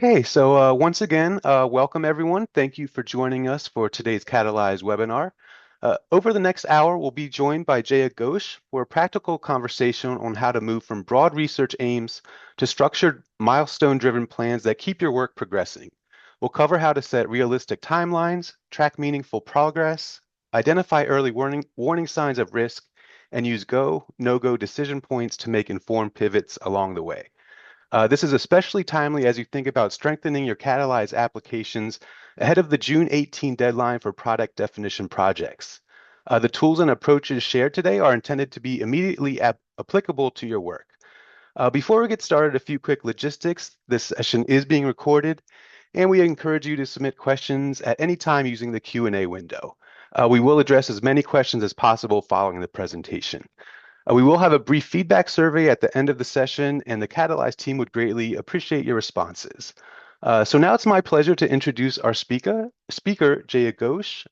Okay, so once again, welcome everyone. Thank you for joining us for today's Catalyze webinar. Over the next hour, we'll be joined by Jaya Ghosh for a practical conversation on how to move from broad research aims to structured, milestone-driven plans that keep your work progressing. We'll cover how to set realistic timelines, track meaningful progress, identify early warning signs of risk, and use go, no-go decision points to make informed pivots along the way. This is especially timely as you think about strengthening your Catalyze applications ahead of the June 18 deadline for product definition projects. The tools and approaches shared today are intended to be immediately applicable to your work. Before we get started, a few quick logistics. This session is being recorded, and we encourage you to submit questions at any time using the Q&A window. We will address as many questions as possible following the presentation. We will have a brief feedback survey at the end of the session, and the Catalyze team would greatly appreciate your responses. So now it's my pleasure to introduce our speaker Jaya Ghosh.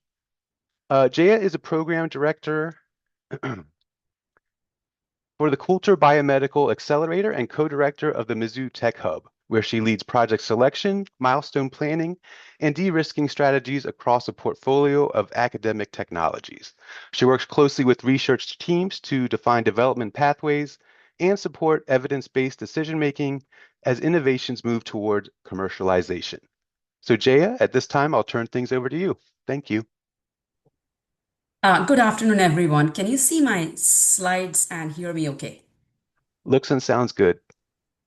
Jaya is a program director for the Coulter Biomedical Accelerator and co-director of the Mizzou Tech Hub, where she leads project selection, milestone planning, and de-risking strategies across a portfolio of academic technologies. She works closely with research teams to define development pathways and support evidence-based decision-making as innovations move toward commercialization. So Jaya, at this time, I'll turn things over to you. Thank you. Good afternoon, everyone. Can you see my slides and hear me okay? Looks and sounds good.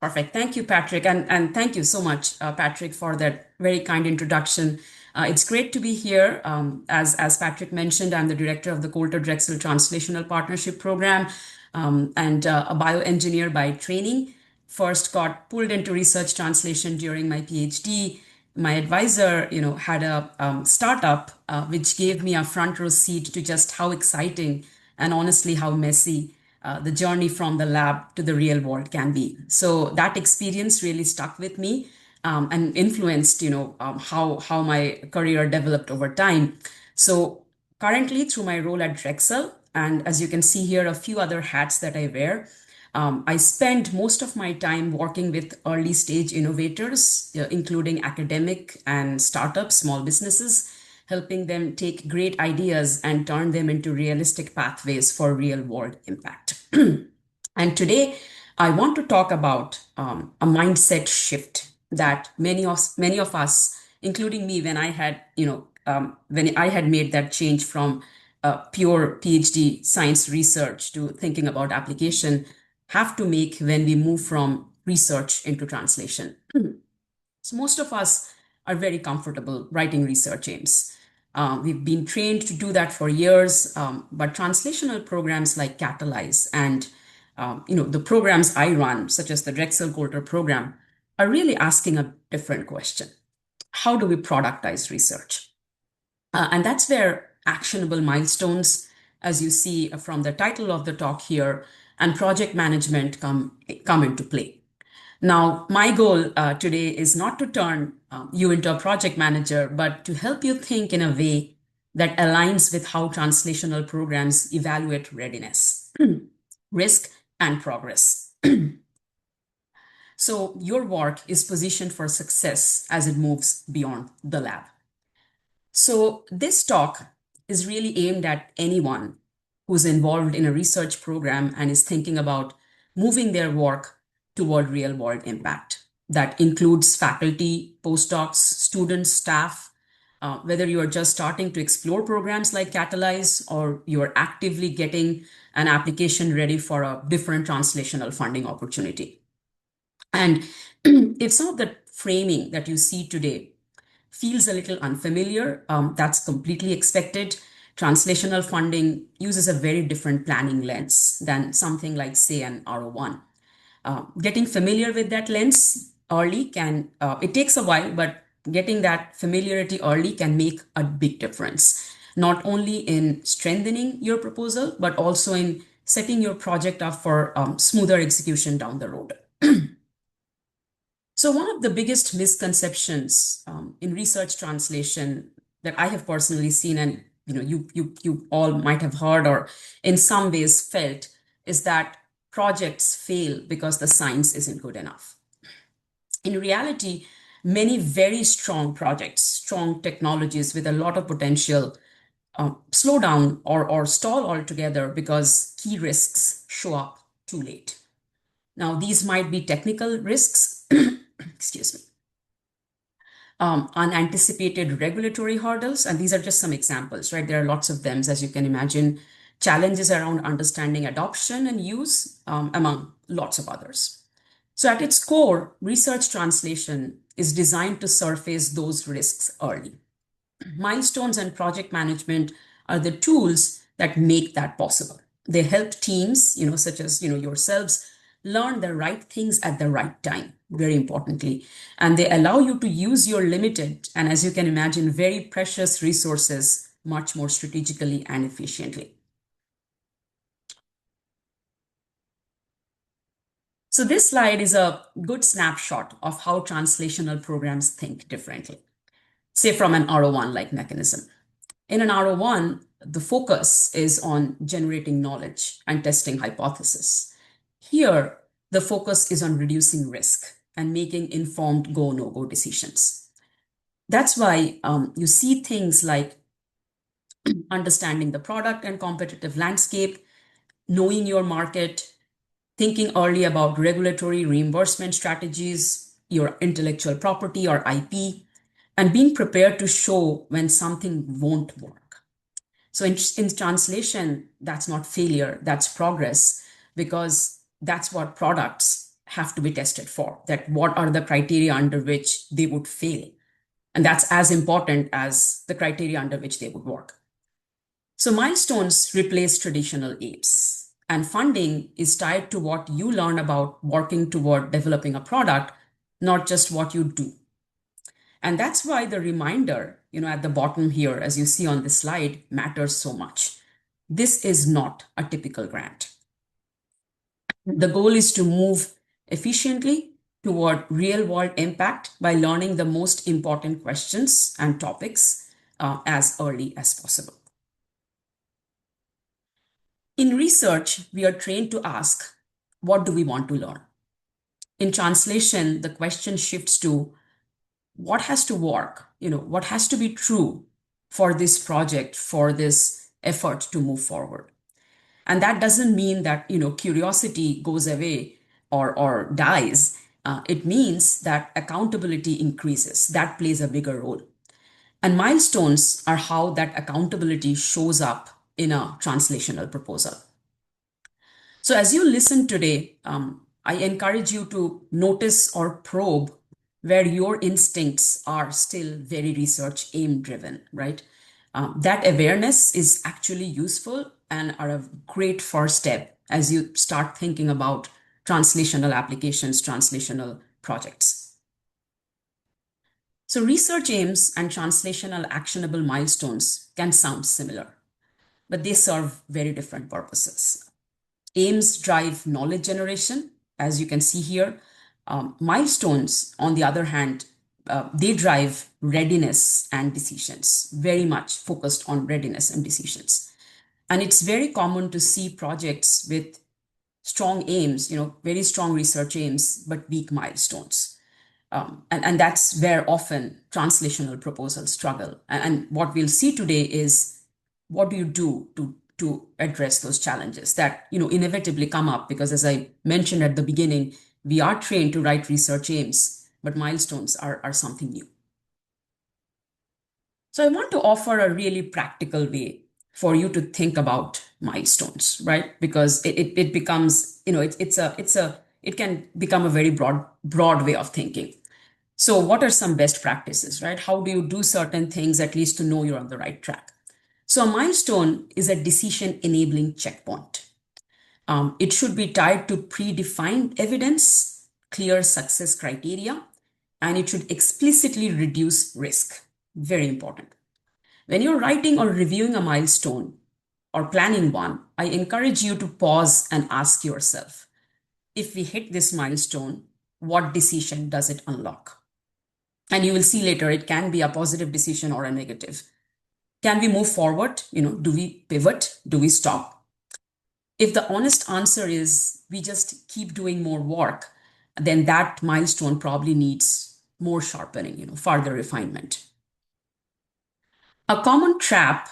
Perfect. Thank you, Patrick. And thank you so much, Patrick, for that very kind introduction. It's great to be here. As Patrick mentioned, I'm the director of the Coulter Drexel Translational Partnership Program and a bioengineer by training. First got pulled into research translation during my PhD. My advisor, had a startup which gave me a front row seat to just how exciting and honestly how messy the journey from the lab to the real world can be. So that experience really stuck with me and influenced, how my career developed over time. So currently, through my role at Drexel, and as you can see here, a few other hats that I wear. I spend most of my time working with early stage innovators, including academic and startups, small businesses, helping them take great ideas and turn them into realistic pathways for real world impact. And today, I want to talk about a mindset shift that many of us, including me, when I had made that change from pure PhD science research to thinking about application, have to make when we move from research into translation. So most of us are very comfortable writing research aims. We've been trained to do that for years, but translational programs like Catalyze and the programs I run, such as the Drexel Coulter program, are really asking a different question. How do we productize research? And that's where actionable milestones, as you see from the title of the talk here, and project management come into play. Now, my goal today is not to turn you into a project manager, but to help you think in a way that aligns with how translational programs evaluate readiness, risk, and progress. So your work is positioned for success as it moves beyond the lab. So this talk is really aimed at anyone who's involved in a research program and is thinking about moving their work toward real world impact. That includes faculty, postdocs, students, staff, whether you are just starting to explore programs like Catalyze or you are actively getting an application ready for a different translational funding opportunity. And if some of the framing that you see today feels a little unfamiliar, that's completely expected. Translational funding uses a very different planning lens than something like, say, an R01. Getting familiar with that lens early it takes a while, but getting that familiarity early can make a big difference, not only in strengthening your proposal, but also in setting your project up for smoother execution down the road. So one of the biggest misconceptions in research translation that I have personally seen, and you all might have heard or in some ways felt, is that projects fail because the science isn't good enough. In reality, many very strong projects, strong technologies with a lot of potential slow down or stall altogether because key risks show up too late. Now, these might be technical risks, excuse me, unanticipated regulatory hurdles, and these are just some examples, right? There are lots of them, as you can imagine, challenges around understanding adoption and use, among lots of others. So at its core, research translation is designed to surface those risks early. Milestones and project management are the tools that make that possible. They help teams, such as, yourselves, learn the right things at the right time, very importantly. And they allow you to use your limited and, as you can imagine, very precious resources much more strategically and efficiently. So this slide is a good snapshot of how translational programs think differently, say from an R01-like mechanism. In an R01, the focus is on generating knowledge and testing hypotheses. Here, the focus is on reducing risk and making informed go, no-go decisions. That's why you see things like understanding the product and competitive landscape, knowing your market, thinking early about regulatory reimbursement strategies, your intellectual property or IP, and being prepared to show when something won't work. So in translation, that's not failure, that's progress, because that's what products have to be tested for, that what are the criteria under which they would fail. And that's as important as the criteria under which they would work. So milestones replace traditional aims, and funding is tied to what you learn about working toward developing a product, not just what you do. And that's why the reminder, at the bottom here, as you see on this slide, matters so much. This is not a typical grant. The goal is to move efficiently toward real-world impact by learning the most important questions and topics as early as possible. In research, we are trained to ask, what do we want to learn? In translation, the question shifts to what has to work, what has to be true for this project, for this effort to move forward. And that doesn't mean that, curiosity goes away or dies. It means that accountability increases. That plays a bigger role. And milestones are how that accountability shows up in a translational proposal. So as you listen today, I encourage you to notice or probe where your instincts are still very research aim driven, right? That awareness is actually useful and are a great first step as you start thinking about translational applications, translational projects. So research aims and translational actionable milestones can sound similar, but they serve very different purposes. Aims drive knowledge generation, as you can see here. Milestones, on the other hand, they drive readiness and decisions, very much focused on readiness and decisions. And it's very common to see projects with strong aims, very strong research aims, but weak milestones. And that's where often translational proposals struggle. And what we'll see today is what do you do to address those challenges that inevitably come up, because as I mentioned at the beginning, we are trained to write research aims, but milestones are something new. So I want to offer a really practical way for you to think about milestones, right? Because it becomes, it can become a very broad way of thinking. So what are some best practices, right? How do you do certain things, at least to know you're on the right track? So a milestone is a decision-enabling checkpoint. It should be tied to predefined evidence, clear success criteria, and it should explicitly reduce risk. Very important. When you're writing or reviewing a milestone or planning one, I encourage you to pause and ask yourself, if we hit this milestone, what decision does it unlock? And you will see later, it can be a positive decision or a negative. Can we move forward? Do we pivot? Do we stop? If the honest answer is we just keep doing more work, then that milestone probably needs more sharpening, further refinement. A common trap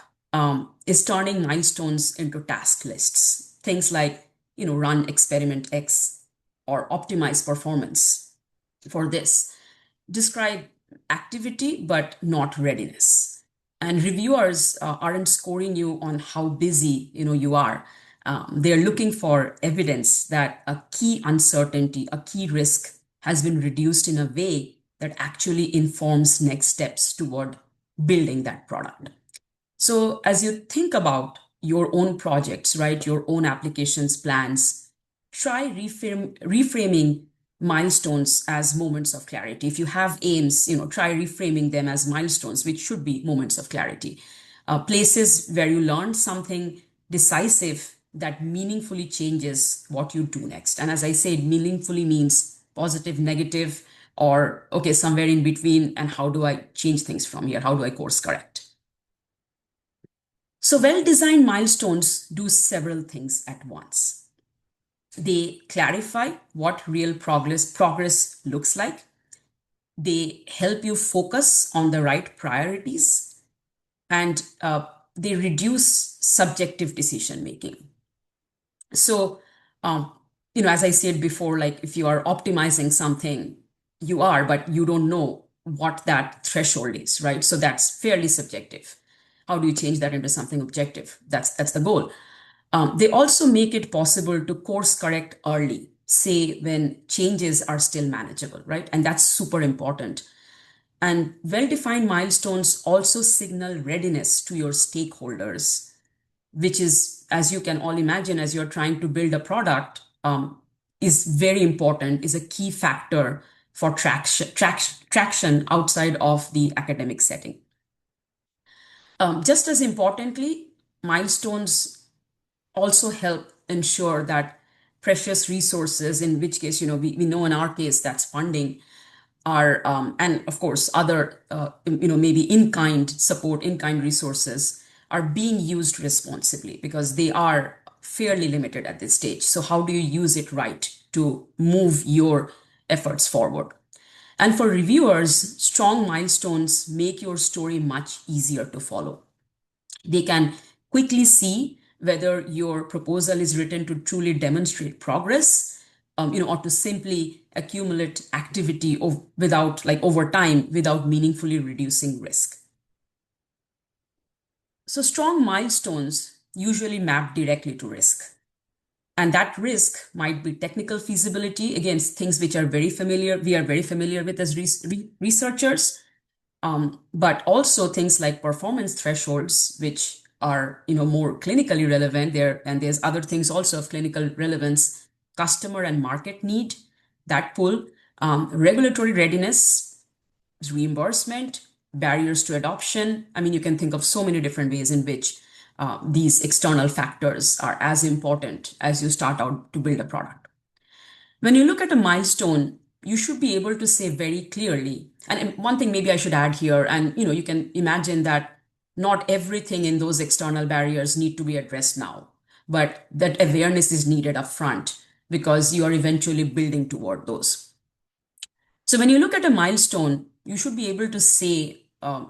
is turning milestones into task lists. Things like, run experiment X or optimize performance for this. Describe activity, but not readiness. And reviewers aren't scoring you on how busy, you are. They're looking for evidence that a key uncertainty, a key risk has been reduced in a way that actually informs next steps toward building that product. So as you think about your own projects, right, your own applications plans, try reframing milestones as moments of clarity. If you have aims, try reframing them as milestones, which should be moments of clarity. Places where you learn something decisive that meaningfully changes what you do next. And as I said, meaningfully means positive, negative, or okay, somewhere in between. And how do I change things from here? How do I course correct? So well-designed milestones do several things at once. They clarify what real progress looks like. They help you focus on the right priorities, and they reduce subjective decision making. So, as I said before, like if you are optimizing something, you are, but you don't know what that threshold is, right? So that's fairly subjective. How do you change that into something objective? That's the goal. They also make it possible to course correct early, say when changes are still manageable, right? And that's super important. And well-defined milestones also signal readiness to your stakeholders, which is, as you can all imagine, as you're trying to build a product, is very important, is a key factor for traction outside of the academic setting. Just as importantly, milestones also help ensure that precious resources, in which case, we know in our case that's funding, are, and of course, other, maybe in-kind support, in-kind resources are being used responsibly because they are fairly limited at this stage. So how do you use it right to move your efforts forward? And for reviewers, strong milestones make your story much easier to follow. They can quickly see whether your proposal is written to truly demonstrate progress, or to simply accumulate activity without, like over time, without meaningfully reducing risk. So strong milestones usually map directly to risk. And that risk might be technical feasibility, again, things which are very familiar, we are very familiar with as researchers, but also things like performance thresholds, which are more clinically relevant there, and there's other things also of clinical relevance, customer and market need, that pull, regulatory readiness, reimbursement, barriers to adoption. I mean, you can think of so many different ways in which these external factors are as important as you start out to build a product. When you look at a milestone, you should be able to say very clearly, and one thing maybe I should add here, and you can imagine that not everything in those external barriers need to be addressed now, but that awareness is needed upfront because you are eventually building toward those. So when you look at a milestone, you should be able to say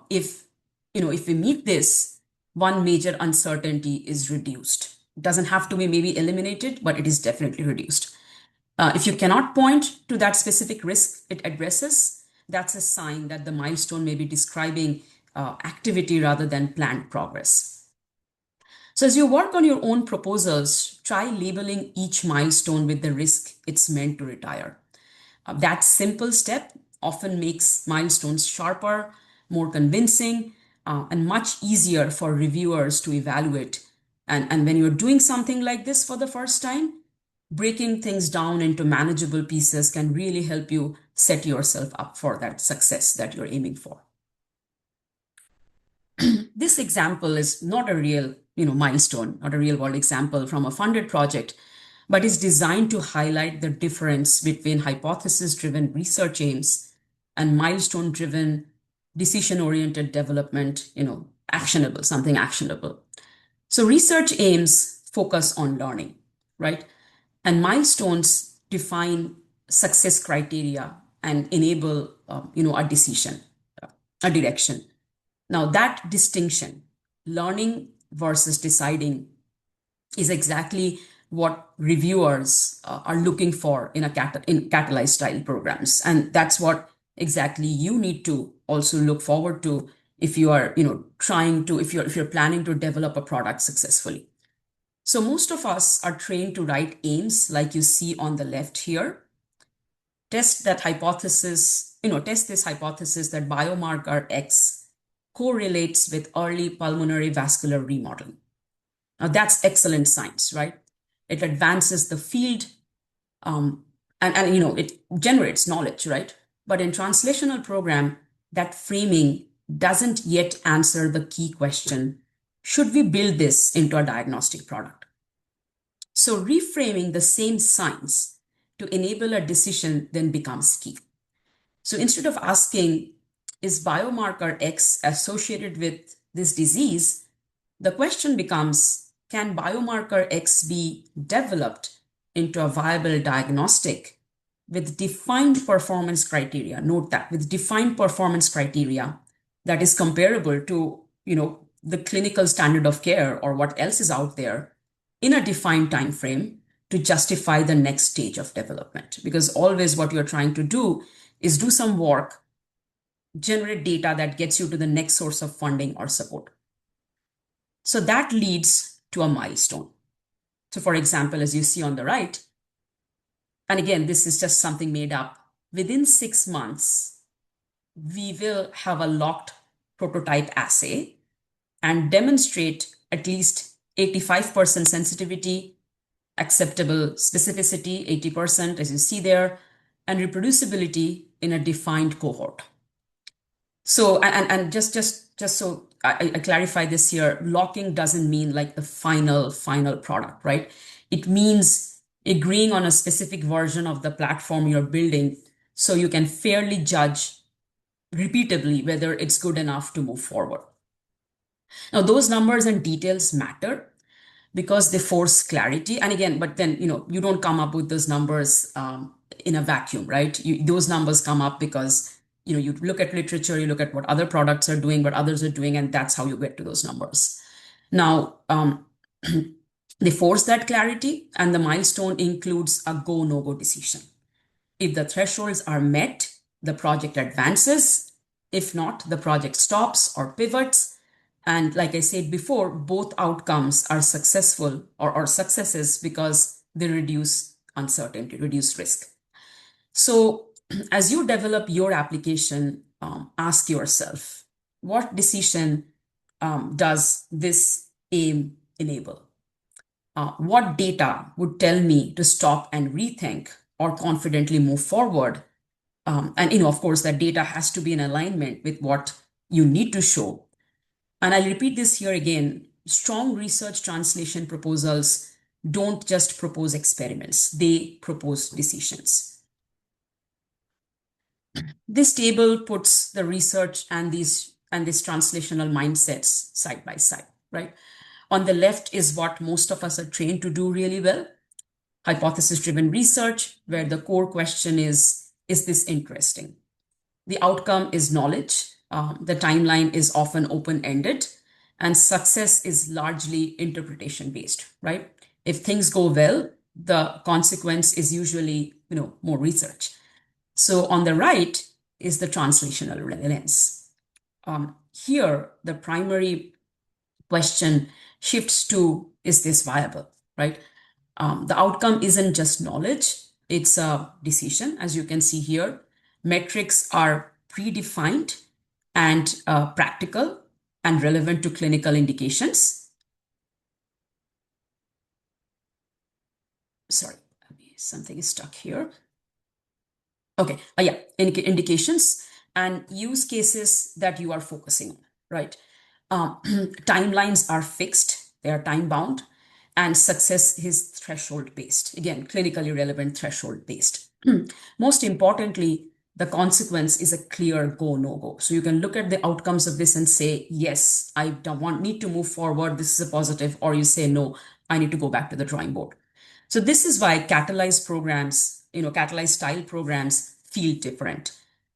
if we meet this, one major uncertainty is reduced. It doesn't have to be maybe eliminated, but it is definitely reduced. If you cannot point to that specific risk it addresses, that's a sign that the milestone may be describing activity rather than planned progress. So as you work on your own proposals, try labeling each milestone with the risk it's meant to retire. That simple step often makes milestones sharper, more convincing, and much easier for reviewers to evaluate. And when you're doing something like this for the first time, breaking things down into manageable pieces can really help you set yourself up for that success that you're aiming for. This example is not a real, milestone, not a real world example from a funded project, but is designed to highlight the difference between hypothesis-driven research aims and milestone-driven, decision-oriented development, actionable, something actionable. So research aims focus on learning, right? And milestones define success criteria and enable, a decision, a direction. Now, that distinction, learning versus deciding, is exactly what reviewers are looking for in Catalyze style programs. And that's what exactly you need to also look forward to if you are, if you're planning to develop a product successfully. So most of us are trained to write aims like you see on the left here. Test this hypothesis that biomarker X correlates with early pulmonary vascular remodeling. Now that's excellent science, right? It advances the field, and it generates knowledge, right? But in translational program, that framing doesn't yet answer the key question: should we build this into a diagnostic product? So reframing the same science to enable a decision then becomes key. So instead of asking, is biomarker X associated with this disease? The question becomes, can biomarker X be developed into a viable diagnostic with defined performance criteria? Note that, with defined performance criteria that is comparable to, the clinical standard of care or what else is out there in a defined time frame to justify the next stage of development. Because always what you're trying to do is do some work, generate data that gets you to the next source of funding or support. So that leads to a milestone. So for example, as you see on the right, and again, this is just something made up, within 6 months, we will have a locked prototype assay and demonstrate at least 85% sensitivity, acceptable specificity, 80%, as you see there, and reproducibility in a defined cohort. So, and just so I clarify this here, locking doesn't mean like the final product, right? It means agreeing on a specific version of the platform you're building so you can fairly judge repeatably whether it's good enough to move forward. Now, those numbers and details matter because they force clarity. And again, but then, you don't come up with those numbers in a vacuum, right? Those numbers come up because, you look at literature, you look at what other products are doing, what others are doing, and that's how you get to those numbers. Now, they force that clarity, and the milestone includes a go, no-go decision. If the thresholds are met, the project advances. If not, the project stops or pivots. And like I said before, both outcomes are successful or successes because they reduce uncertainty, reduce risk. So as you develop your application, ask yourself, what decision does this aim enable? What data would tell me to stop and rethink or confidently move forward? And of course, that data has to be in alignment with what you need to show. And I'll repeat this here again. Strong research translation proposals don't just propose experiments, they propose decisions. This table puts the research and these translational mindsets side by side, right? On the left is what most of us are trained to do really well: hypothesis-driven research, where the core question is this interesting? The outcome is knowledge. The timeline is often open-ended, and success is largely interpretation-based, right? If things go well, the consequence is usually, more research. So on the right is the translational lens. Here, the primary question shifts to, is this viable, right? The outcome isn't just knowledge, it's a decision. As you can see here, metrics are predefined and practical and relevant to clinical indications. Sorry, something is stuck here. Okay, yeah, indications and use cases that you are focusing on, right? Timelines are fixed, they are time bound, and success is threshold based. Again, clinically relevant threshold based. Most importantly, the consequence is a clear go, no go. So you can look at the outcomes of this and say, yes, I need to move forward, this is a positive, or you say, no, I need to go back to the drawing board. So this is why Catalyze programs, Catalyze style programs feel different.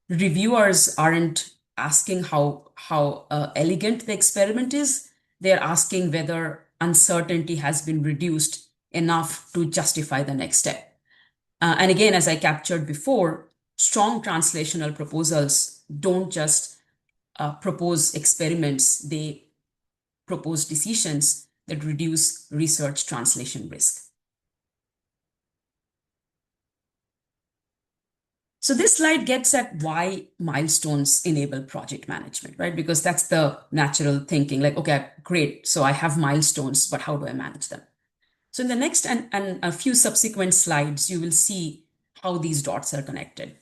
Reviewers aren't asking how elegant the experiment is. They're asking whether uncertainty has been reduced enough to justify the next step. And again, as I captured before, strong translational proposals don't just propose experiments, they propose decisions that reduce research translation risk. So this slide gets at why milestones enable project management, right? Because that's the natural thinking, like, okay, great. So I have milestones, but how do I manage them? So in the next and a few subsequent slides, you will see how these dots are connected.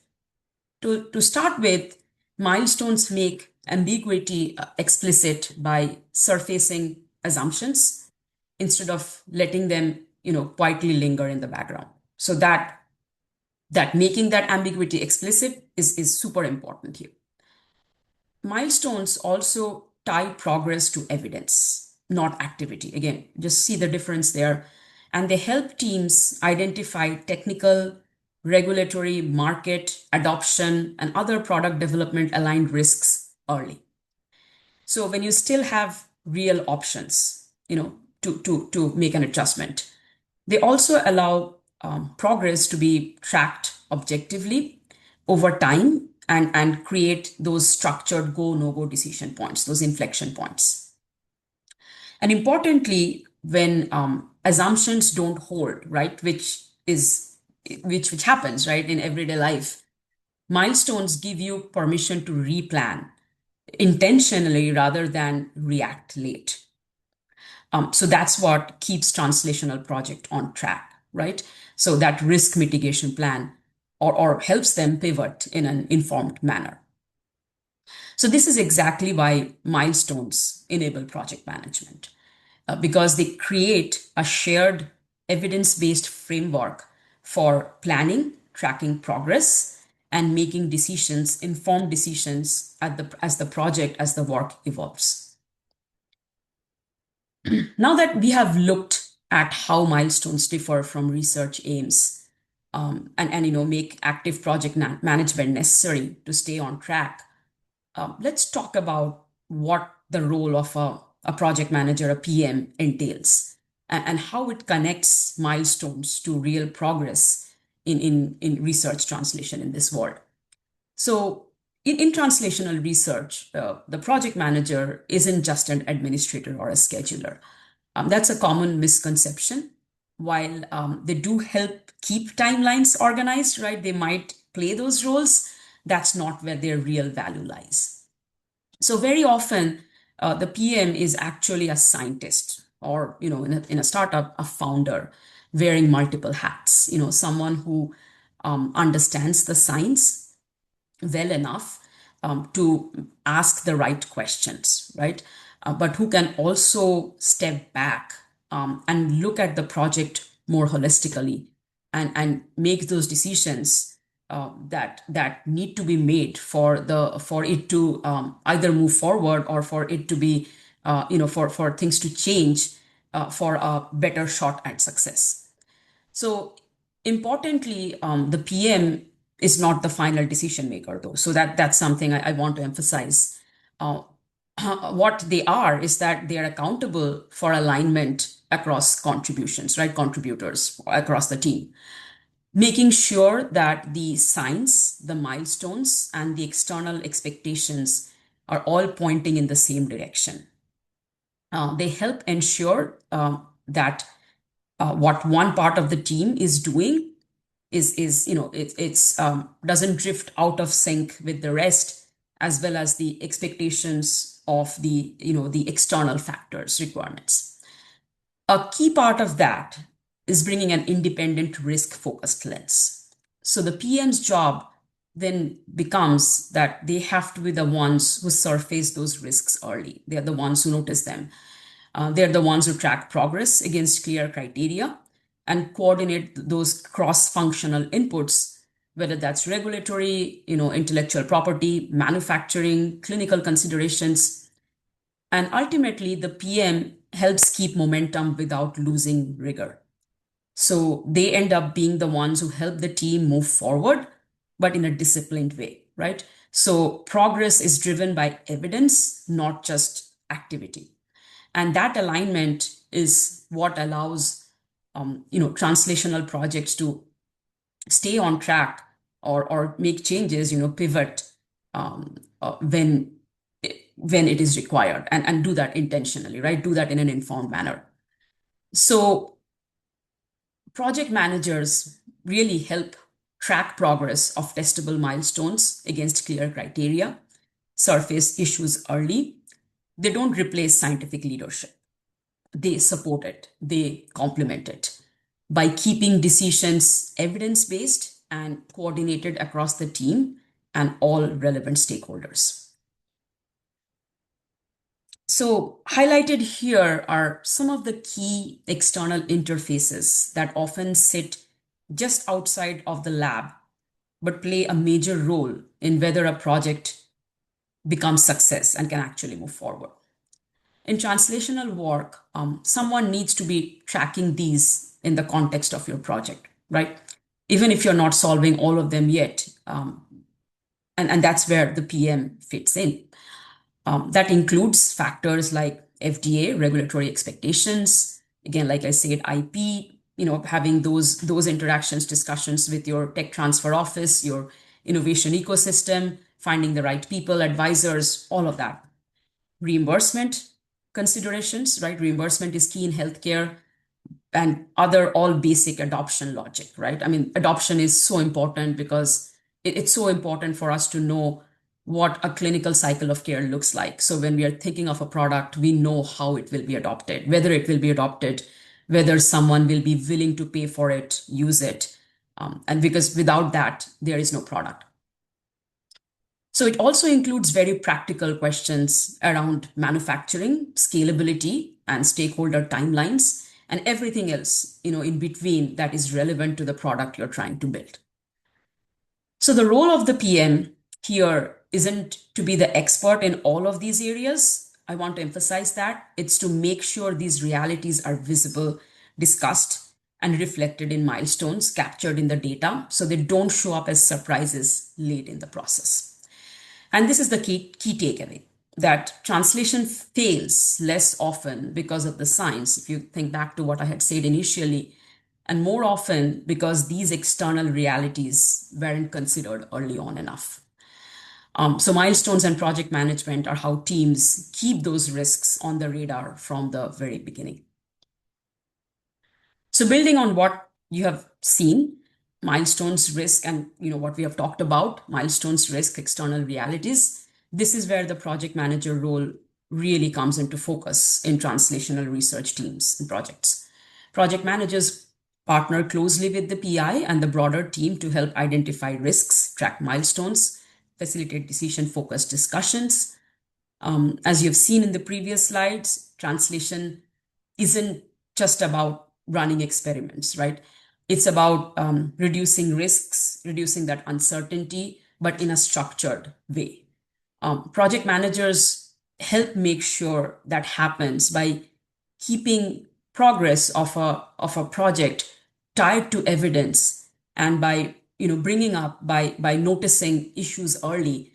To start with, milestones make ambiguity explicit by surfacing assumptions instead of letting them, quietly linger in the background. So that making that ambiguity explicit is super important here. Milestones also tie progress to evidence, not activity. Again, just see the difference there. And they help teams identify technical, regulatory, market, adoption, and other product development aligned risks early. So when you still have real options, to make an adjustment, they also allow progress to be tracked objectively over time and create those structured go no go decision points, those inflection points. And importantly, when assumptions don't hold, right, which happens, right, in everyday life, milestones give you permission to replan intentionally rather than react late. So that's what keeps translational project on track, right? So that risk mitigation plan or helps them pivot in an informed manner. So this is exactly why milestones enable project management, because they create a shared evidence-based framework for planning, tracking progress, and making decisions, informed decisions as the work evolves. Now that we have looked at how milestones differ from research aims, and make active project management necessary to stay on track, let's talk about what the role of a project manager, a PM, entails, and how it connects milestones to real progress in research translation in this world. So in translational research, the project manager isn't just an administrator or a scheduler. That's a common misconception. While they do help keep timelines organized, right? They might play those roles. That's not where their real value lies. So very often, the PM is actually a scientist, or in a startup, a founder wearing multiple hats. Someone who understands the science well enough to ask the right questions, right? But who can also step back and look at the project more holistically and make those decisions that need to be made for it to either move forward or for it to be for things to change for a better shot at success. So importantly, the PM is not the final decision maker, though. So that's something I want to emphasize. What they are is that they are accountable for alignment across contributions, right? Contributors across the team, making sure that the science, the milestones, and the external expectations are all pointing in the same direction. They help ensure that what one part of the team is doing is it's doesn't drift out of sync with the rest, as well as the expectations of the external factors requirements. A key part of that is bringing an independent risk focused lens. So the PM's job then becomes that they have to be the ones who surface those risks early. They're the ones who notice them. They're the ones who track progress against clear criteria and coordinate those cross-functional inputs, whether that's regulatory, intellectual property, manufacturing, clinical considerations. And ultimately, the PM helps keep momentum without losing rigor. So they end up being the ones who help the team move forward but in a disciplined way, right? So progress is driven by evidence, not just activity. And that alignment is what allows translational projects to stay on track or make changes, pivot when it is required, and do that intentionally, right? Do that in an informed manner. So project managers really help track progress of testable milestones against clear criteria, surface issues early. They don't replace scientific leadership. They support it, they complement it by keeping decisions evidence based and coordinated across the team and all relevant stakeholders. So, highlighted here are some of the key external interfaces that often sit just outside of the lab but play a major role in whether a project becomes success and can actually move forward. In translational work, someone needs to be tracking these in the context of your project, right? Even if you're not solving all of them yet. And that's where the PM fits in. That includes factors like FDA, regulatory expectations. Again, like I said, IP, having those interactions, discussions with your tech transfer office, your innovation ecosystem, finding the right people, advisors, all of that. Reimbursement considerations, right? Reimbursement is key in healthcare, and other all basic adoption logic, right? I mean, adoption is so important because it's so important for us to know what a clinical cycle of care looks like. So when we are thinking of a product, we know how it will be adopted, whether it will be adopted, whether someone will be willing to pay for it, use it. And because without that, there is no product. So it also includes very practical questions around manufacturing, scalability, and stakeholder timelines, and everything else, in between that is relevant to the product you're trying to build. So the role of the PM here isn't to be the expert in all of these areas. I want to emphasize that. It's to make sure these realities are visible, discussed, and reflected in milestones captured in the data so they don't show up as surprises late in the process. And this is the key takeaway, that translation fails less often because of the science, if you think back to what I had said initially, and more often because these external realities weren't considered early on enough. So milestones and project management are how teams keep those risks on the radar from the very beginning. So building on what you have seen, milestones, risk, and what we have talked about, milestones, risk, external realities, this is where the project manager role really comes into focus in translational research teams and projects. Project managers partner closely with the PI and the broader team to help identify risks, track milestones, facilitate decision-focused discussions. As you've seen in the previous slides, translation isn't just about running experiments, right? It's about reducing risks, reducing that uncertainty, but in a structured way. Project managers help make sure that happens by keeping progress of a project tied to evidence, and by bringing up by noticing issues early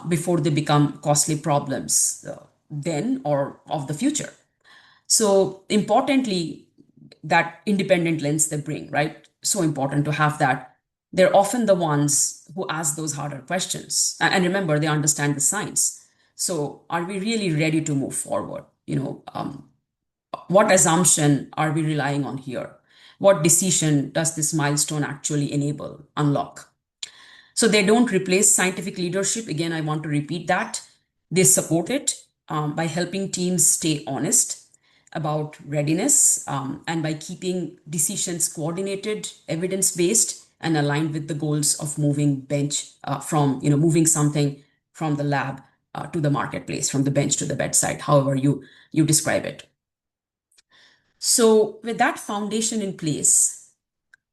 before they become costly problems then or of the future. So importantly, that independent lens they bring, right? So important to have that. They're often the ones who ask those harder questions. And remember, they understand the science. So are we really ready to move forward? What assumption are we relying on here? What decision does this milestone actually enable, unlock? So they don't replace scientific leadership. Again, I want to repeat that. They support it by helping teams stay honest about readiness, and by keeping decisions coordinated, evidence-based, and aligned with the goals of moving moving something from the lab to the marketplace, from the bench to the bedside, however you describe it. So with that foundation in place,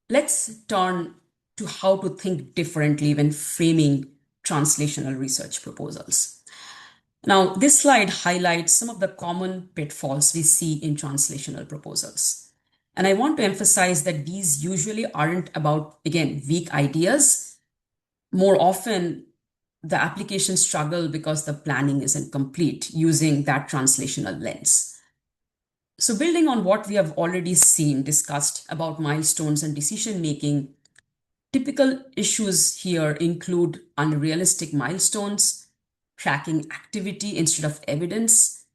let's turn to how to think differently when framing translational research proposals. Now, this slide highlights some of the common pitfalls we see in translational proposals. And I want to emphasize that these usually aren't about, again, weak ideas. More often, the applications struggle because the planning isn't complete using that translational lens. So, building on what we have already seen, discussed about milestones and decision making, typical issues here include unrealistic milestones, tracking activity instead of evidence,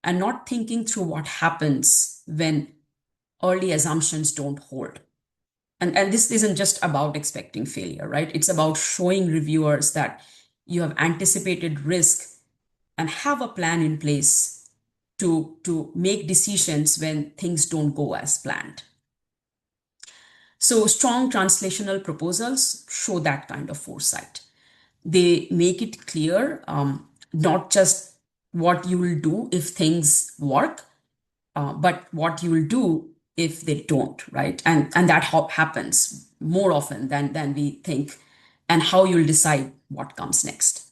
and not thinking through what happens when early assumptions don't hold. And this isn't just about expecting failure, right? It's about showing reviewers that you have anticipated risk and have a plan in place to make decisions when things don't go as planned. So, strong translational proposals show that kind of foresight. They make it clear not just what you will do if things work, but what you will do if they don't, right? And that happens more often than we think, and how you'll decide what comes next.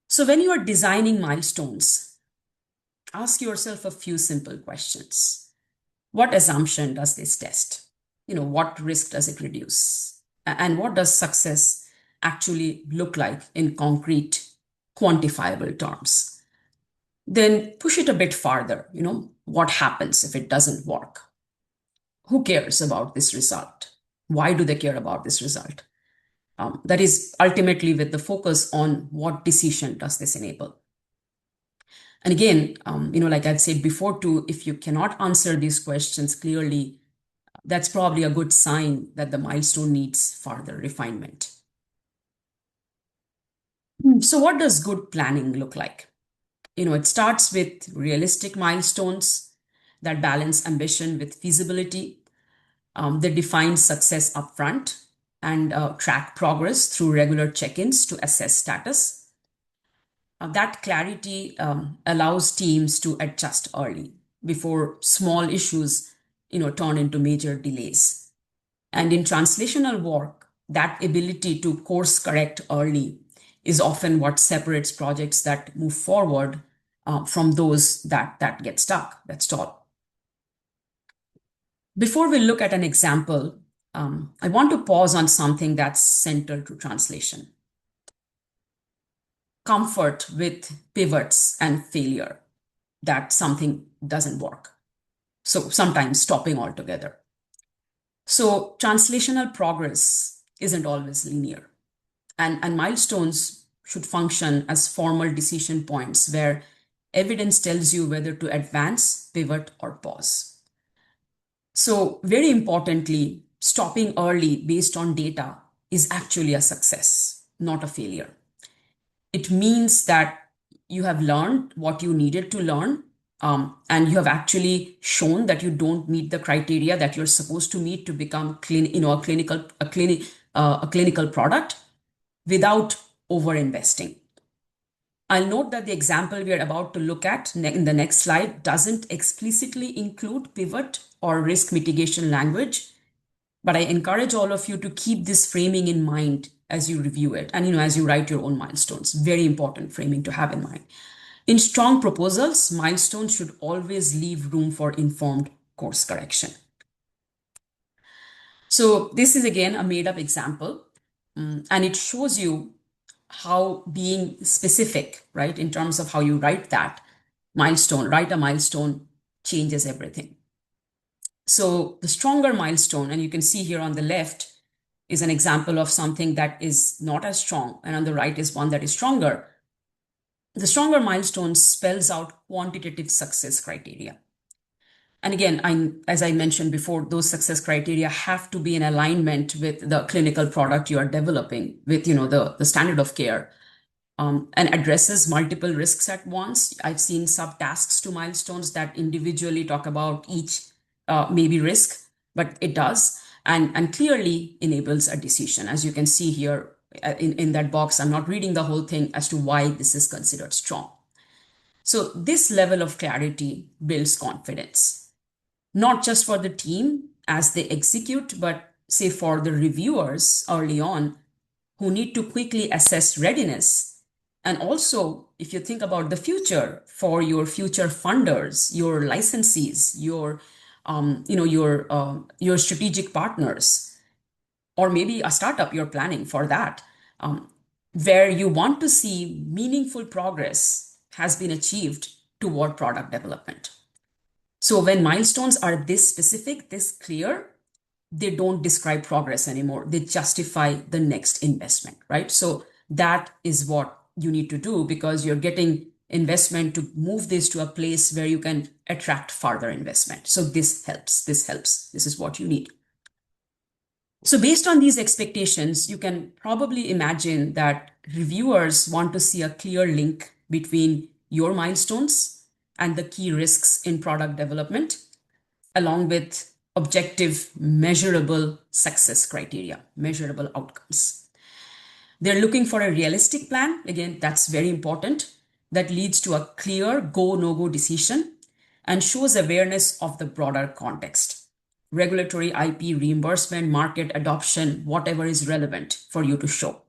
So, when you are designing milestones, ask yourself a few simple questions. What assumption does this test? What risk does it reduce? And what does success actually look like in concrete, quantifiable terms? Then push it a bit farther. What happens if it doesn't work? Who cares about this result? Why do they care about this result? That is ultimately with the focus on what decision does this enable. And again, like I've said before too, if you cannot answer these questions clearly, that's probably a good sign that the milestone needs further refinement. So, what does good planning look like? It starts with realistic milestones that balance ambition with feasibility. They define success upfront and track progress through regular check ins to assess status. That clarity allows teams to adjust early before small issues turn into major delays. And in translational work, that ability to course correct early is often what separates projects that move forward from those that get stuck, that stall. Before we look at an example, I want to pause on something that's central to translation: comfort with pivots and failure, that something doesn't work. So sometimes stopping altogether. So translational progress isn't always linear. And milestones should function as formal decision points where evidence tells you whether to advance, pivot, or pause. So, very importantly, stopping early based on data is actually a success, not a failure. It means that you have learned what you needed to learn, and you have actually shown that you don't meet the criteria that you're supposed to meet to become a clinical product without over investing. I'll note that the example we are about to look at in the next slide doesn't explicitly include pivot or risk mitigation language, but I encourage all of you to keep this framing in mind as you review it and as you write your own milestones. Very important framing to have in mind. In strong proposals, milestones should always leave room for informed course correction. So this is again a made up example, and it shows you how being specific, right, in terms of how you write a milestone changes everything. So the stronger milestone, and you can see here on the left, is an example of something that is not as strong, and on the right is one that is stronger. The stronger milestone spells out quantitative success criteria. And again, as I mentioned before, those success criteria have to be in alignment with the clinical product you are developing, with the standard of care, and addresses multiple risks at once. I've seen subtasks to milestones that individually talk about each maybe risk, but it does, and clearly enables a decision. As you can see here in that box, I'm not reading the whole thing as to why this is considered strong. So this level of clarity builds confidence, not just for the team as they execute, but say for the reviewers early on who need to quickly assess readiness. And also, if you think about the future, for your future funders, your licensees, your strategic partners, or maybe a startup you're planning for that, um, where you want to see meaningful progress has been achieved toward product development. So when milestones are this specific, this clear, they don't describe progress anymore. They justify the next investment, right? So that is what you need to do, because you're getting investment to move this to a place where you can attract further investment. So this helps. This helps. This is what you need. So based on these expectations, you can probably imagine that reviewers want to see a clear link between your milestones and the key risks in product development, along with objective, measurable success criteria, measurable outcomes. They're looking for a realistic plan. Again, that's very important. That leads to a clear go, no go decision and shows awareness of the broader context. Regulatory, IP, reimbursement, market adoption, whatever is relevant for you to show.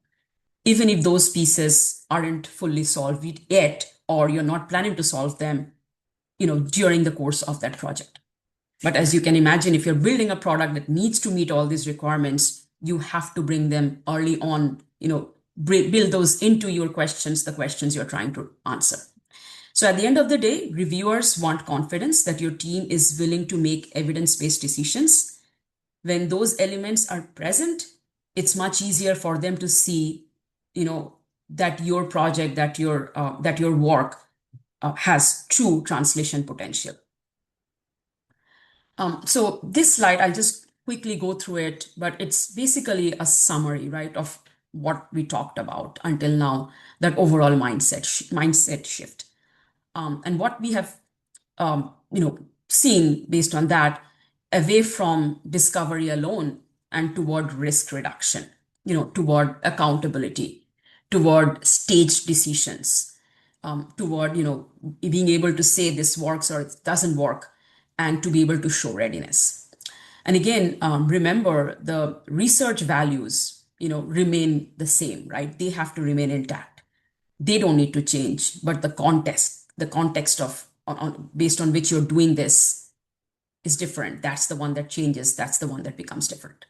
Even if those pieces aren't fully solved yet, or you're not planning to solve them, during the course of that project. But as you can imagine, if you're building a product that needs to meet all these requirements, you have to bring them early on, build those into your questions, the questions you're trying to answer. So at the end of the day, reviewers want confidence that your team is willing to make evidence-based decisions. When those elements are present, it's much easier for them to see, that your project, that your work has true translation potential. So this slide, I'll just quickly go through it, but it's basically a summary, right, of what we talked about until now, that overall mindset shift. And what we have, seen based on that, away from discovery alone and toward risk reduction, toward accountability, toward staged decisions, toward, being able to say this works or it doesn't work, and to be able to show readiness. And again, remember the research values, remain the same, right? They have to remain intact. They don't need to change, but the context of based on which you're doing this is different. That's the one that changes. That's the one that becomes different.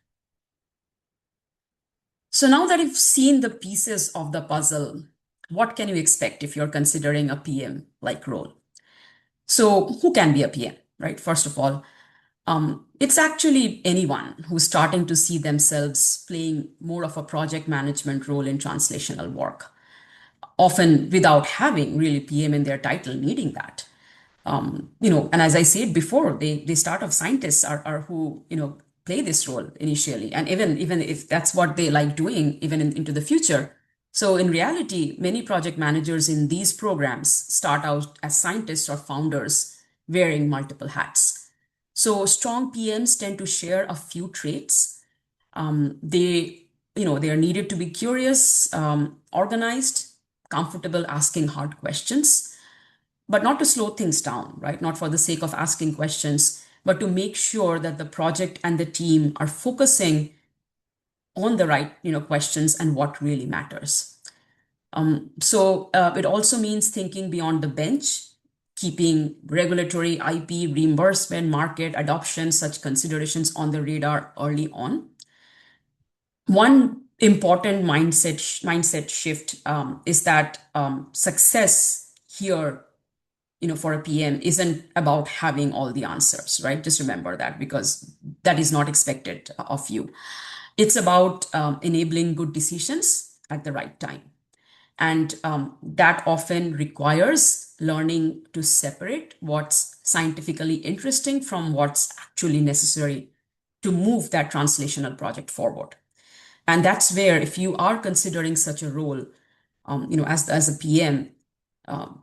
So now that you've seen the pieces of the puzzle, what can you expect if you're considering a PM-like role? So who can be a PM, right? First of all, it's actually anyone who's starting to see themselves playing more of a project management role in translational work, often without having really PM in their title needing that. And as I said before, the startup scientists are who, play this role initially. And even if that's what they like doing, even into the future. So in reality, many project managers in these programs start out as scientists or founders wearing multiple hats. So strong PMs tend to share a few traits. They are needed to be curious, organized, comfortable asking hard questions, but not to slow things down, right? Not for the sake of asking questions, but to make sure that the project and the team are focusing on the right, questions and what really matters. So it also means thinking beyond the bench, keeping regulatory, IP, reimbursement, market adoption, such considerations on the radar early on. One important mindset shift is that success here, for a PM isn't about having all the answers, right? Just remember that, because that is not expected of you. It's about enabling good decisions at the right time. And that often requires learning to separate what's scientifically interesting from what's actually necessary to move that translational project forward. And that's where, if you are considering such a role, as a PM,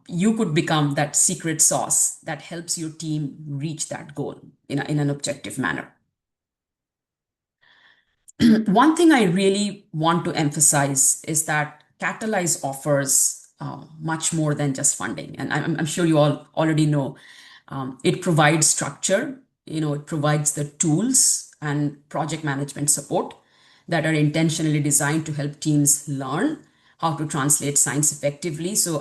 you could become that secret sauce that helps your team reach that goal in an objective manner. One thing I really want to emphasize is that Catalyze offers much more than just funding. And I'm sure you all already know. It provides structure, it provides the tools and project management support that are intentionally designed to help teams learn how to translate science effectively. So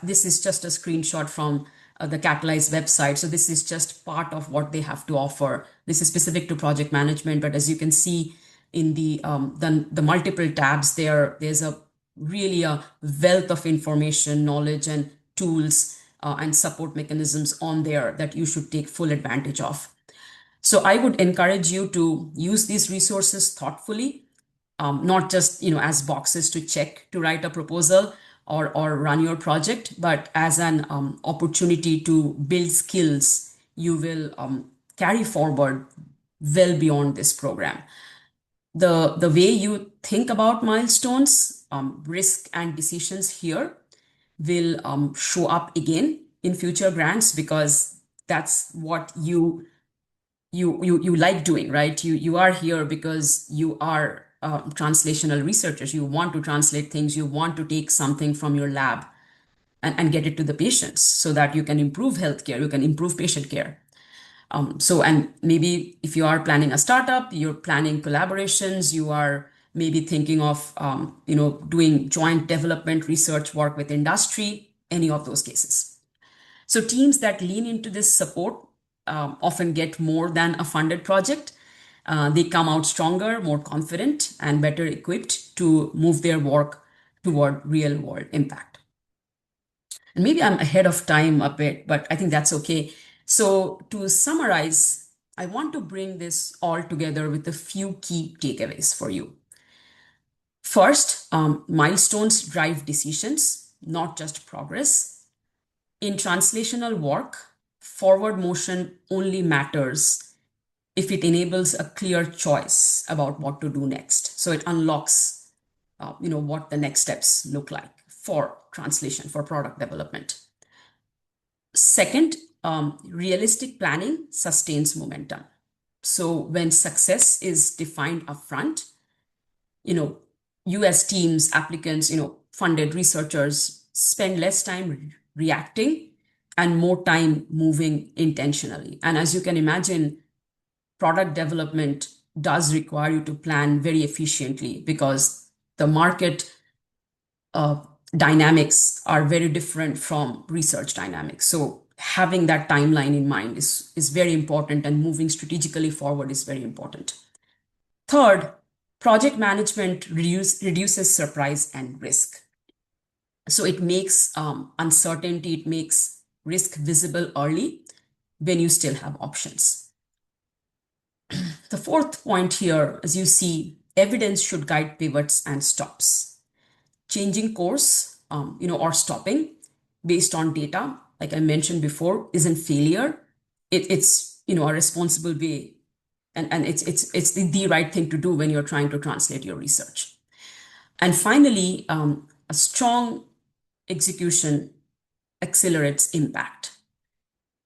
this is just a screenshot from the Catalyze website. So this is just part of what they have to offer. This is specific to project management, but as you can see, in the multiple tabs there. There's a really a wealth of information, knowledge, and tools and support mechanisms on there that you should take full advantage of. So I would encourage you to use these resources thoughtfully, not just as boxes to check to write a proposal or run your project, but as an opportunity to build skills you will carry forward well beyond this program. The way you think about milestones, risk, and decisions here will show up again in future grants, because that's what you like doing, right? You are here because you are translational researchers. You want to translate things. You want to take something from your lab and get it to the patients so that you can improve healthcare, you can improve patient care. And maybe if you are planning a startup, you're planning collaborations, you are maybe thinking of doing joint development research work with industry, any of those cases. So teams that lean into this support often get more than a funded project. They come out stronger, more confident, and better equipped to move their work toward real world impact. And maybe I'm ahead of time a bit, but I think that's okay. So to summarize, I want to bring this all together with a few key takeaways for you. First, milestones drive decisions, not just progress. In translational work, forward motion only matters if it enables a clear choice about what to do next. So it unlocks, what the next steps look like for translation, for product development. Second, realistic planning sustains momentum. So when success is defined upfront, you as teams, applicants, funded researchers spend less time reacting and more time moving intentionally. And as you can imagine, product development does require you to plan very efficiently because the market dynamics are very different from research dynamics. So having that timeline in mind is very important, and moving strategically forward is very important. Third, project management reduces surprise and risk. So it makes uncertainty, it makes risk visible early when you still have options. The fourth point here, as you see, evidence should guide pivots and stops. Changing course, or stopping based on data, like I mentioned before, isn't failure. It's a responsible way, and it's the right thing to do when you're trying to translate your research. And finally, a strong execution accelerates impact.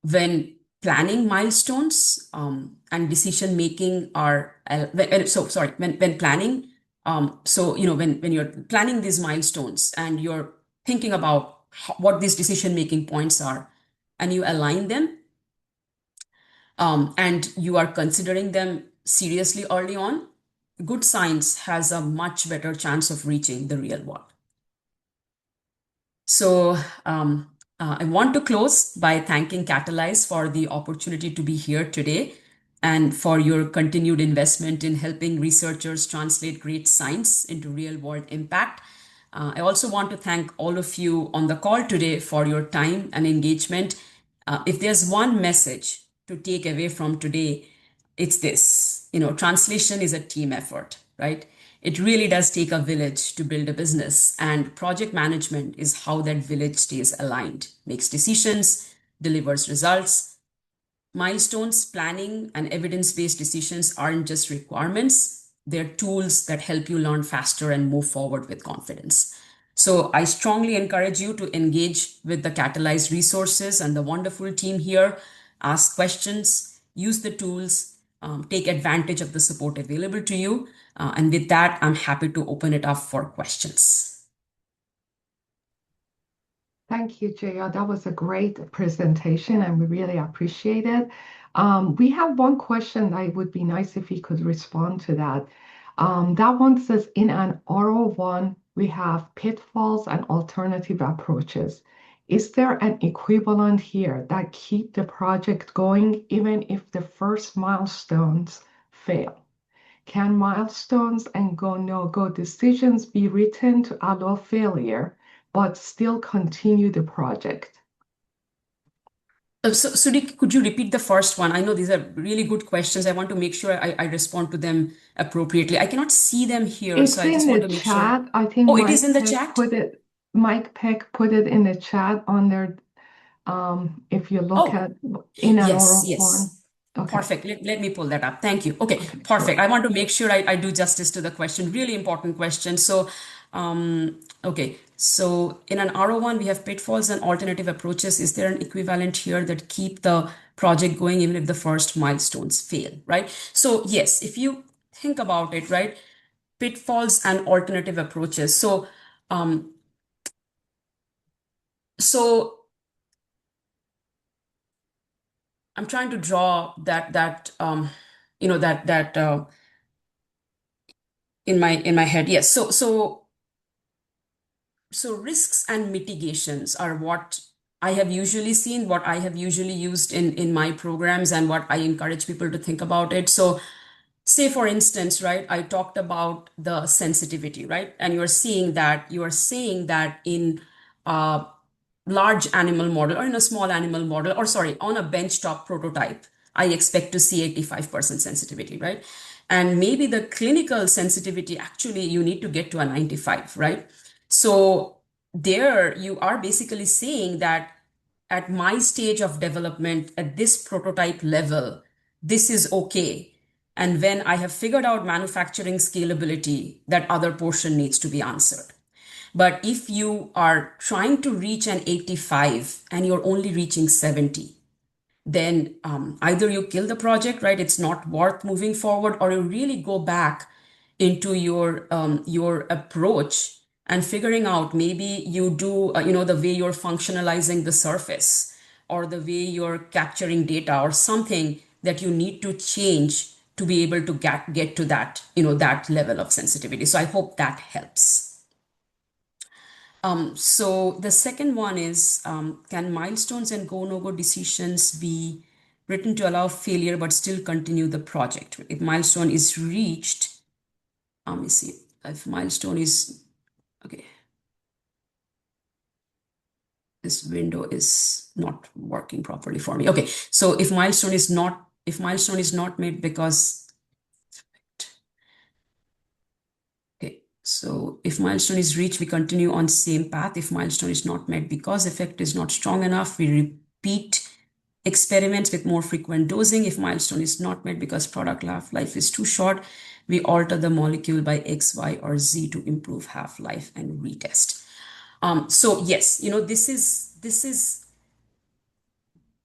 When planning milestones and decision making are when planning when you're planning these milestones and you're thinking about what these decision making points are, and you align them and you are considering them seriously early on, good science has a much better chance of reaching the real world. So I want to close by thanking Catalyze for the opportunity to be here today and for your continued investment in helping researchers translate great science into real world impact. I also want to thank all of you on the call today for your time and engagement. If there's one message to take away from today, it's this. Translation is a team effort, right? It really does take a village to build a business, and project management is how that village stays aligned, makes decisions, delivers results. Milestones, planning, and evidence-based decisions aren't just requirements, they're tools that help you learn faster and move forward with confidence. So I strongly encourage you to engage with the Catalyze resources and the wonderful team here, ask questions, use the tools, take advantage of the support available to you. And with that, I'm happy to open it up for questions. Thank you, Jaya. That was a great presentation, and we really appreciate it. We have one question that it would be nice if you could respond to that. That one says, in an R01, we have pitfalls and alternative approaches. Is there an equivalent here that keep the project going even if the first milestones fail? Can milestones and go no-go decisions be written to allow failure, but still continue the project? So, Sudi, could you repeat the first one? I know these are really good questions. I want to make sure I respond to them appropriately. I cannot see them here, so It's I in just want the to make sure. chat. I think Oh, it is in the chat? Mike Peck put it in the chat on there. If you look Oh, at in an yes, oral form. yes. Okay. Perfect. Let me pull that up. Thank you. Okay, Okay, perfect. sure. I want to make sure I do justice to the question. Really important question. So, okay. So in an RO1, we have pitfalls and alternative approaches. Is there an equivalent here that keep the project going even if the first milestones fail, right? So yes, if you think about it, right, pitfalls and alternative approaches. Um, so I'm trying to draw that in my head. Yes. So risks and mitigations are what I have usually seen, what I have usually used in my programs, and what I encourage people to think about it. So say for instance, right, I talked about the sensitivity, right? And you are saying that in a large animal model or in a small animal model, or sorry, on a benchtop prototype, I expect to see 85% sensitivity, right? And maybe the clinical sensitivity, actually, you need to get to a 95, right? So there you are basically saying that at my stage of development, at this prototype level, this is okay. And when I have figured out manufacturing scalability, that other portion needs to be answered. But if you are trying to reach an 85 and you're only reaching 70, then either you kill the project, right? It's not worth moving forward, or you really go back into your approach and figuring out maybe you do the way you're functionalizing the surface or the way you're capturing data or something that you need to change to be able to get to that level of sensitivity. So I hope that helps. So the second one is, can milestones and go no go decisions be written to allow failure but still continue the project? If milestone is reached, let me see. If milestone is okay, this window is not working properly for me. Okay, so if milestone is not made because okay, so if milestone is reached, we continue on same path. If milestone is not met because effect is not strong enough, we repeat experiments with more frequent dosing. If milestone is not met because product half-life is too short, we alter the molecule by X, Y, or Z to improve half-life and retest. So yes,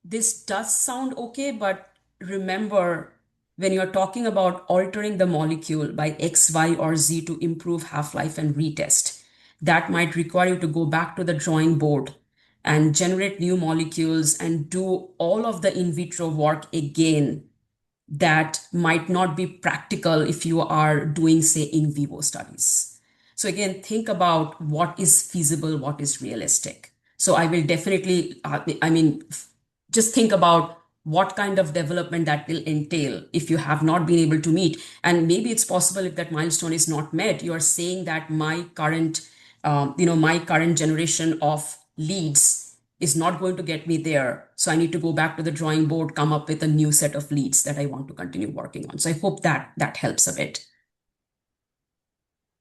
this does sound okay, but remember, when you're talking about altering the molecule by X, Y, or Z to improve half-life and retest, that might require you to go back to the drawing board and generate new molecules and do all of the in vitro work again. That might not be practical if you are doing, say, in vivo studies. So again, think about what is feasible, what is realistic. So I will definitely, just think about what kind of development that will entail if you have not been able to meet. And maybe it's possible if that milestone is not met, you are saying that my current generation of leads is not going to get me there. So I need to go back to the drawing board, come up with a new set of leads that I want to continue working on. So I hope that helps a bit.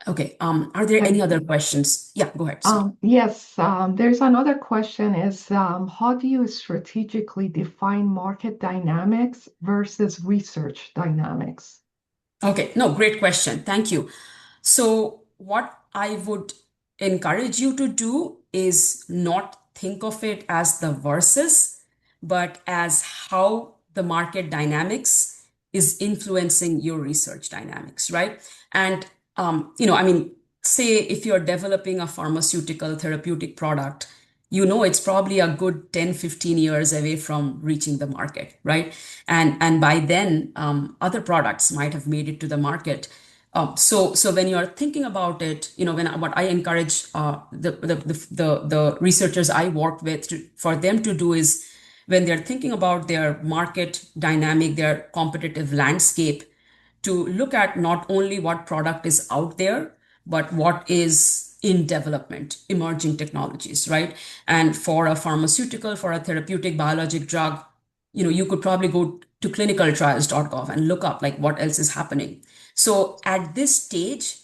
Okay. Are there any Thank other you. questions? Yeah, go ahead. Sorry. Yes, there's another question is how do you strategically define market dynamics versus research dynamics? Okay. No, great question. Thank you. So what I would encourage you to do is not think of it as the versus, but as how the market dynamics is influencing your research dynamics, right? And say if you're developing a pharmaceutical therapeutic product, it's probably a good 10, 15 years away from reaching the market, right? And by then, other products might have made it to the market. So when you're thinking about it, what I encourage the researchers I work with for them to do is when they're thinking about their market dynamic, their competitive landscape, to look at not only what product is out there, but what is in development, emerging technologies, right? And for a pharmaceutical, for a therapeutic biologic drug, you could probably go to clinicaltrials.gov and look up like what else is happening. So at this stage,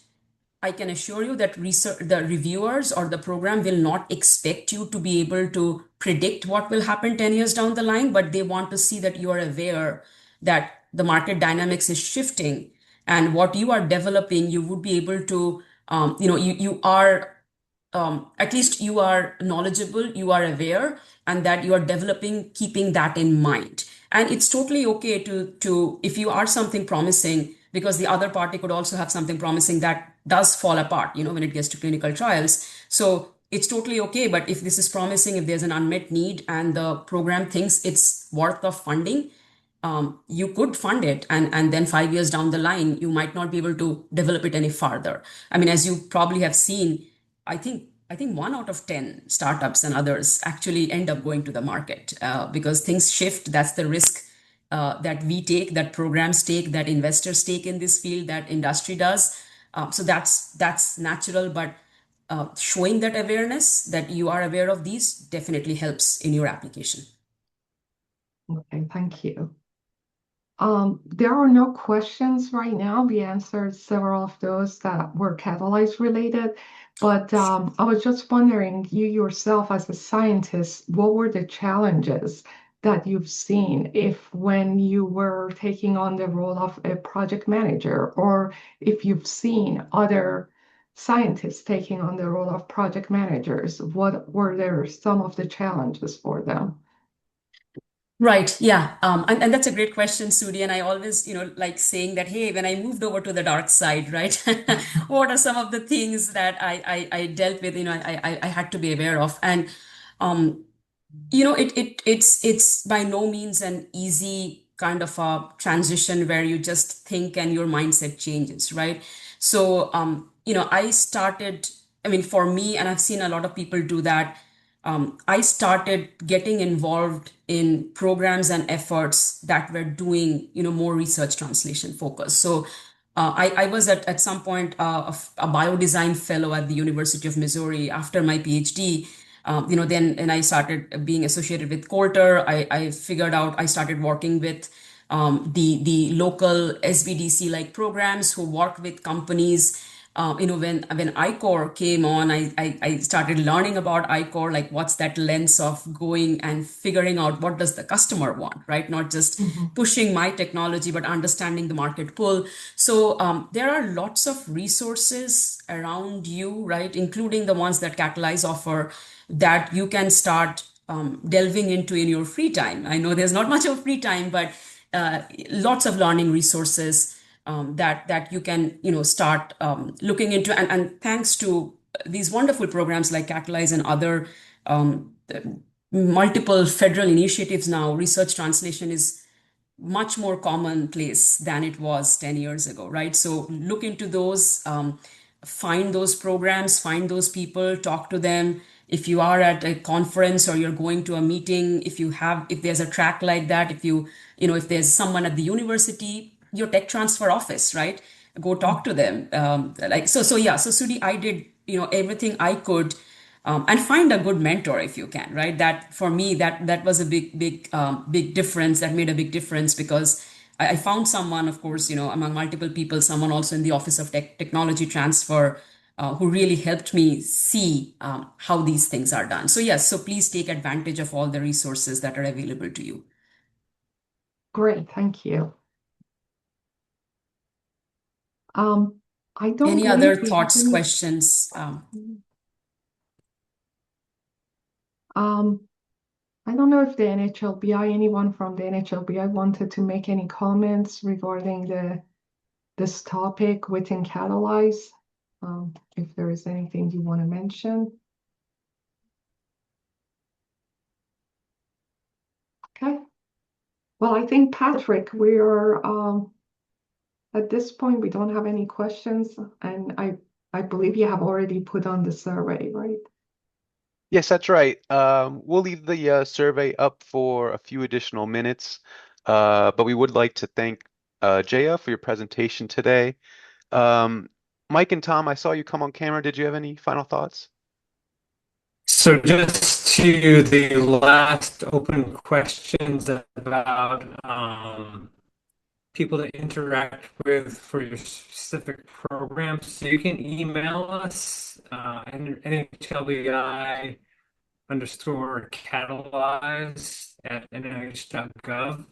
I can assure you that the reviewers or the program will not expect you to be able to predict what will happen 10 years down the line, but they want to see that you are aware that the market dynamics is shifting, and what you are developing, you would be able to, you are at least you are knowledgeable, you are aware, and that you are developing, keeping that in mind. And it's totally okay to if you are something promising, because the other party could also have something promising that does fall apart, when it gets to clinical trials. So it's totally okay. But if this is promising, if there's an unmet need and the program thinks it's worth of funding, you could fund it, and then 5 years down the line, you might not be able to develop it any farther. I mean, as you probably have seen, I think 1 out of 10 startups and others actually end up going to the market because things shift. That's the risk that we take, that programs take, that investors take in this field, that industry does. So that's natural, but showing that awareness, that you are aware of these, definitely helps in your application. Okay, thank you. There are no questions right now. We answered several of those that were Catalyze related, but I was just wondering, you yourself as a scientist, what were the challenges that you've seen if when you were taking on the role of a project manager, or if you've seen other scientists taking on the role of project managers, what were there some of the challenges for them? Right. Yeah. And that's a great question, Sudi. And I always, like saying that, hey, when I moved over to the dark side, right? What are some of the things that I dealt with, I had to be aware of. And um, it's by no means an easy kind of a transition where you just think and your mindset changes, right? So I started, I mean, for me, and I've seen a lot of people do that. I started getting involved in programs and efforts that were doing, more research translation focus. So I was at some point a biodesign fellow at the University of Missouri after my PhD. Then and I started being associated with Coulter. I figured out I started working with the local SBDC like programs who work with companies. When ICOR came on, I started learning about ICOR, like what's that lens of going and figuring out what does the customer want, right? Not just Mhm. pushing my technology, but understanding the market pull. So there are lots of resources around you, right? Including the ones that Catalyze offer that you can start delving into in your free time. I know there's not much of free time, but lots of learning resources that you can start looking into. And thanks to these wonderful programs like Catalyze and other multiple federal initiatives now, research translation is much more commonplace than it was 10 years ago, right? So look into those, find those programs, find those people, talk to them. If you are at a conference or you're going to a meeting, if there's a track like that, if there's someone at the university, your tech transfer office, right? Go talk to them. Yeah. So Sudi, I did, everything I could, and find a good mentor if you can, right? That for me, that was a big difference. That made a big difference because I found someone, of course, among multiple people, someone also in the Office of Technology Transfer, who really helped me see how these things are done. So yes, so please take advantage of all the resources that are available to you. Great, thank you. Um, I don't Any other believe we have thoughts, any. questions? Um, I don't know if the NHLBI, anyone from the NHLBI wanted to make any comments regarding this topic within Catalyze. If there is anything you want to mention. Okay. Well, I think Patrick, we are at this point we don't have any questions, and I believe you have already put on the survey, right? Yes, that's right. We'll leave the survey up for a few additional minutes, but we would like to thank Jaya, for your presentation today. Mike and Tom, I saw you come on camera. Did you have any final thoughts? So just to the last open questions about people to interact with for your specific programs. So you can email us NHLBI underscore Catalyze at nih.gov.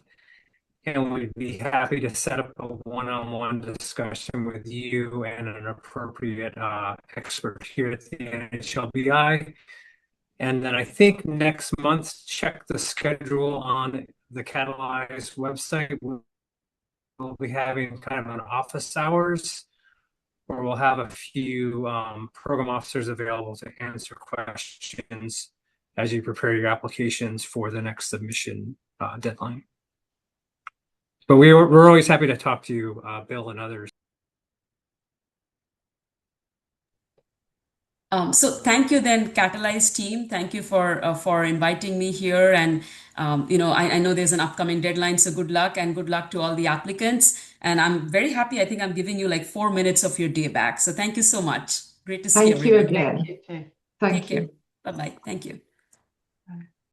And we'd be happy to set up a one-on-one discussion with you and an appropriate expert here at the NHLBI. And then I think next month, check the schedule on the Catalyze website. We'll be having kind of an office hours where we'll have a few program officers available to answer questions as you prepare your applications for the next submission deadline. But we're always happy to talk to you, Bill and others. So thank you then, Catalyze team. Thank you for inviting me here. And I know there's an upcoming deadline, so good luck and good luck to all the applicants. And I'm very happy. I think I'm giving you like 4 minutes of your day back. So thank you so much. Great to see Thank you everybody. again. Thank Take care. you. Bye-bye. Thank you.